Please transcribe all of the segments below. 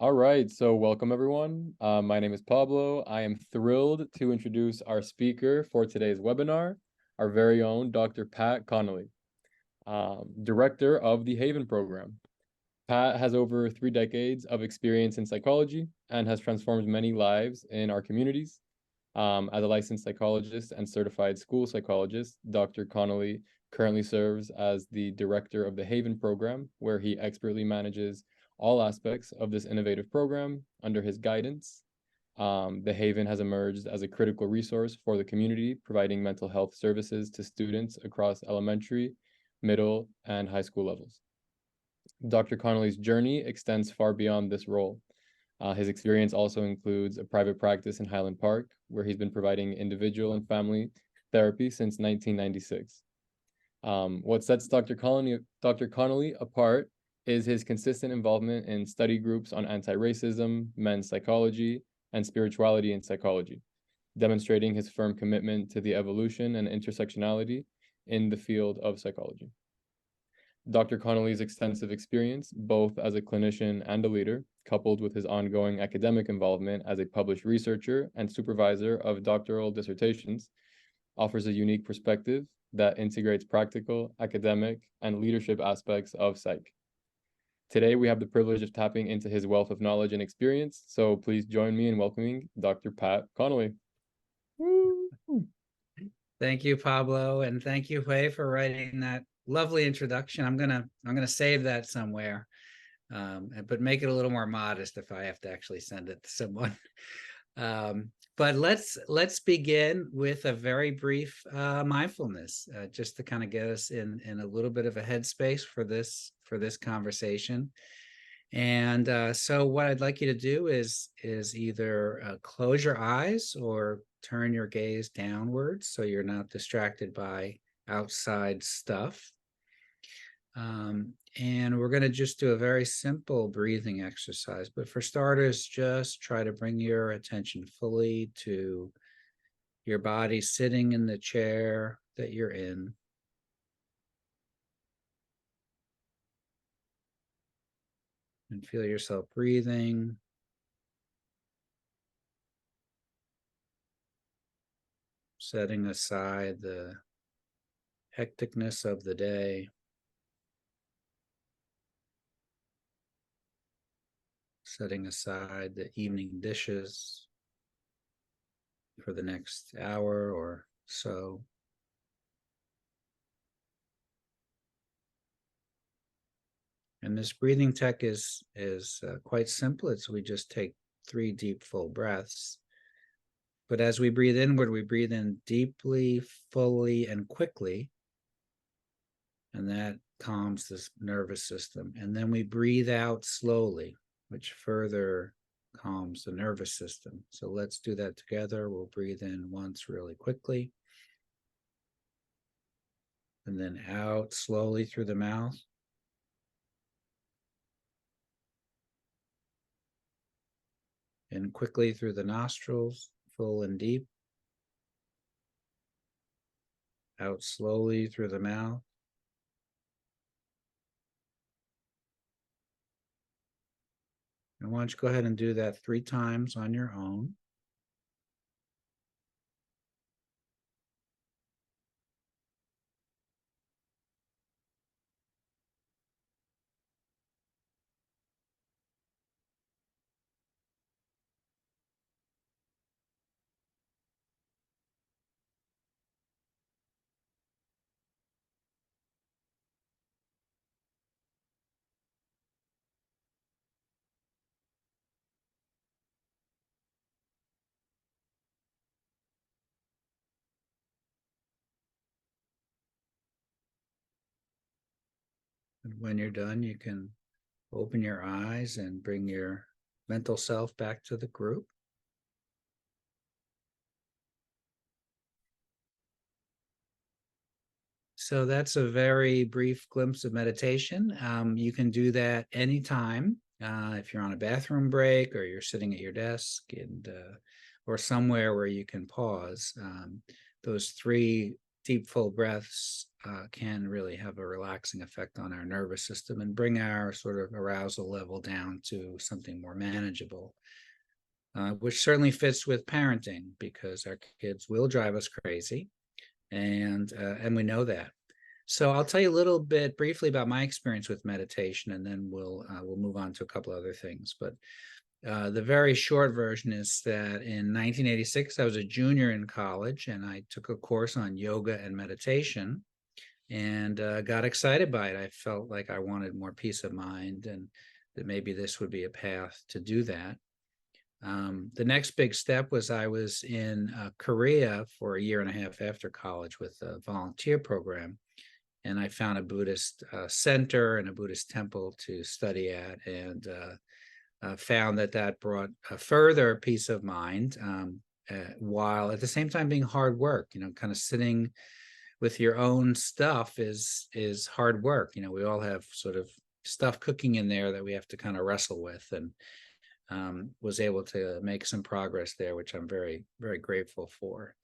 All right, so welcome everyone. My name is Pablo. I am thrilled to introduce our speaker for today's webinar, our very own Dr. Pat Connelly, director of the Haven program. Pat has over 3 decades of experience in psychology and has transformed many lives in our communities. As a licensed psychologist and certified school psychologist, Dr. Connelly currently serves as the director of the Haven program, where he expertly manages all aspects of this innovative program under his guidance. The Haven has emerged as a critical resource for the community, providing mental health services to students across elementary, middle, and high school levels. Dr. Connelly's journey extends far beyond this role. His experience also includes a private practice in Highland Park, where he's been providing individual and family therapy since 1996. What sets Dr. Connelly apart is his consistent involvement in study groups on anti-racism, men's psychology, and spirituality in psychology, demonstrating his firm commitment to the evolution and intersectionality in the field of psychology. Dr. Connelly's extensive experience, both as a clinician and a leader, coupled with his ongoing academic involvement as a published researcher and supervisor of doctoral dissertations, offers a unique perspective that integrates practical, academic, and leadership aspects of psych. Today, we have the privilege of tapping into his wealth of knowledge and experience, so please join me in welcoming Dr. Pat Connelly. Thank you, Pablo, and thank you, Hui, for writing that lovely introduction. I'm gonna save that somewhere, but make it a little more modest if I have to actually send it to someone. But let's begin with a very brief mindfulness, just to kind of get us in a little bit of a headspace for this conversation. And so what I'd like you to do is either close your eyes or turn your gaze downwards so you're not distracted by outside stuff. And we're going to just do a very simple breathing exercise. But for starters, just try to bring your attention fully to your body sitting in the chair that you're in. And feel yourself breathing. Setting aside the hecticness of the day. Setting aside the evening dishes for the next hour or so. And this breathing tech is quite simple. We just take 3 deep, full breaths. But as we breathe inward, we breathe in deeply, fully, and quickly. And that calms the nervous system. And then we breathe out slowly, which further calms the nervous system. So let's do that together. We'll breathe in once really quickly. And then out slowly through the mouth. In quickly through the nostrils, full and deep. Out slowly through the mouth. And why don't you go ahead and do that 3 times on your own. And when you're done, you can open your eyes and bring your mental self back to the group. So that's a very brief glimpse of meditation. You can do that anytime. If you're on a bathroom break or you're sitting at your desk and or somewhere where you can pause. Those 3 deep, full breaths can really have a relaxing effect on our nervous system and bring our sort of arousal level down to something more manageable, which certainly fits with parenting because our kids will drive us crazy, and we know that. So I'll tell you a little bit briefly about my experience with meditation, and then we'll move on to a couple other things. But the very short version is that in 1986, I was a junior in college, and I took a course on yoga and meditation, and got excited by it. I felt like I wanted more peace of mind, and that maybe this would be a path to do that. The next big step was I was in Korea for a year and a half after college with a volunteer program, and I found a Buddhist center and a Buddhist temple to study at, and found that that brought a further peace of mind, while at the same time being hard work. Kind of sitting with your own stuff is hard work. We all have sort of stuff cooking in there that we have to kind of wrestle with, and was able to make some progress there, which I'm very, very grateful for.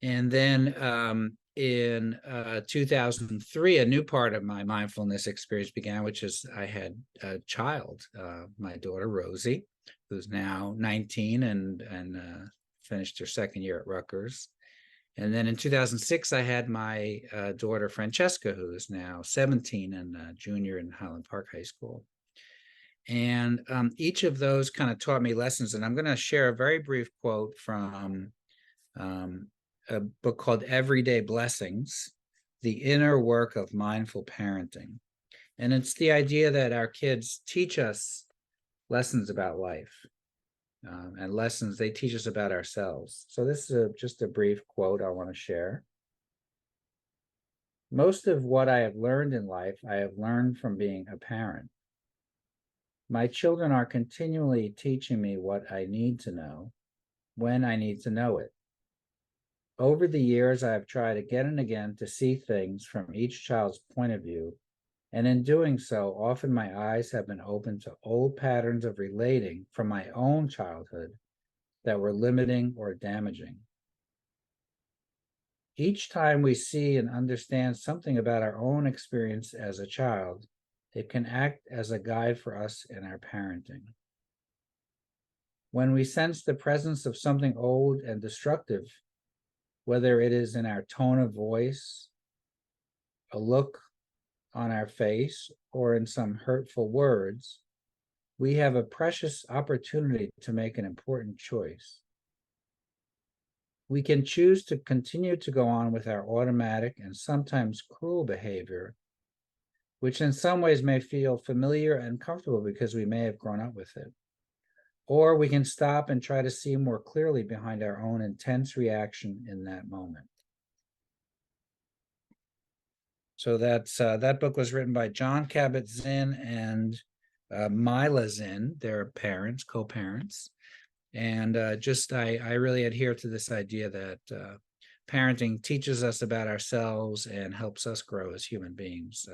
And then in 2003, a new part of my mindfulness experience began, which is I had a child, my daughter Rosie, who's now 19 and finished her second year at Rutgers. And then in 2006, I had my daughter Francesca, who is now 17 and a junior in Highland Park High School. And each of those kind of taught me lessons. And I'm going to share a very brief quote from a book called Everyday Blessings, The Inner Work of Mindful Parenting. And it's the idea that our kids teach us lessons about life, and lessons they teach us about ourselves. So this is just a brief quote I want to share. Most of what I have learned in life, I have learned from being a parent. My children are continually teaching me what I need to know, when I need to know it. Over the years, I have tried again and again to see things from each child's point of view, and in doing so, often my eyes have been open to old patterns of relating from my own childhood that were limiting or damaging. Each time we see and understand something about our own experience as a child, it can act as a guide for us in our parenting. When we sense the presence of something old and destructive, whether it is in our tone of voice, a look on our face, or in some hurtful words, we have a precious opportunity to make an important choice. We can choose to continue to go on with our automatic and sometimes cruel behavior, which in some ways may feel familiar and comfortable because we may have grown up with it. Or we can stop and try to see more clearly behind our own intense reaction in that moment. So that book was written by John Kabat-Zinn and Mila Zinn. They're parents, co-parents. And I really adhere to this idea that parenting teaches us about ourselves and helps us grow as human beings